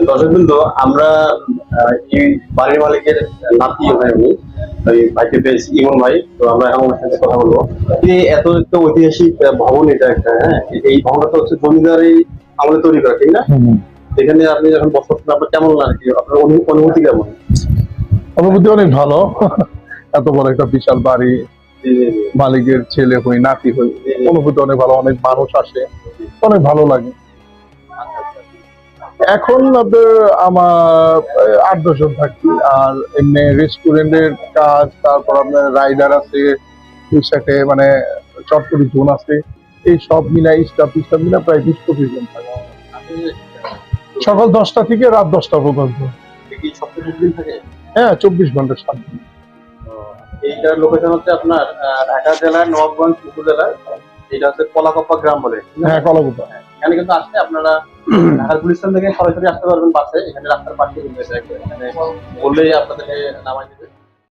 দর্শকবৃন্দ, আমরা এই বাড়ির মালিকের নাতি হয় আমি, ওই ভাইকে পেয়েছি, ইমন ভাই। তো আমরা এখন ওনার সাথে কথা বলবো। এই এত একটা ঐতিহাসিক ভবন, এটা একটা, হ্যাঁ, এই ভবনটা হচ্ছে জমিদারি আমলে তৈরি করা, ঠিক না? এখানে আপনি যখন বসবাস করেন, আপনার কেমন লাগে, আপনার অনুভূতি কেমন? অনুভূতি অনেক ভালো। এত বড় একটা বিশাল বাড়ি, জি, জি, জি। মালিকের ছেলে হই, নাতি হই, অনুভূতি অনেক ভালো। অনেক মানুষ আসে, অনেক ভালো লাগে। এখন আমার 8-10 জন থাকি। আর এমনি রেস্টুরেন্টের কাজ, তারপর আপনার রাইডার আছে, দুই সাইডে মানে চটপটি জোন আছে, এই সব মিলাই স্টাফ মিলাই প্রায় 20-25 জন থাকে। আপনি সকাল 10টা থেকে রাত 10টা পর্যন্ত। কি সপ্তাহে 7 দিন থাকে? হ্যাঁ, 24 ঘন্টা 7 দিন। এইটার লোকেশন হচ্ছে আপনার ঢাকা জেলার নবাবগঞ্জ উপজেলায়। এটা হচ্ছে কলাকপ্পা গ্রাম বলে। হ্যাঁ, কলাকুপা। এখানে কিন্তু আসলে আপনারা ঢাকার গুলিস্তান থেকে সরাসরি আসতে পারবেন বাসে। এখানে রাস্তার পাশে কিন্তু এটা, এখানে বললেই আপনাদেরকে নামাই দিবে।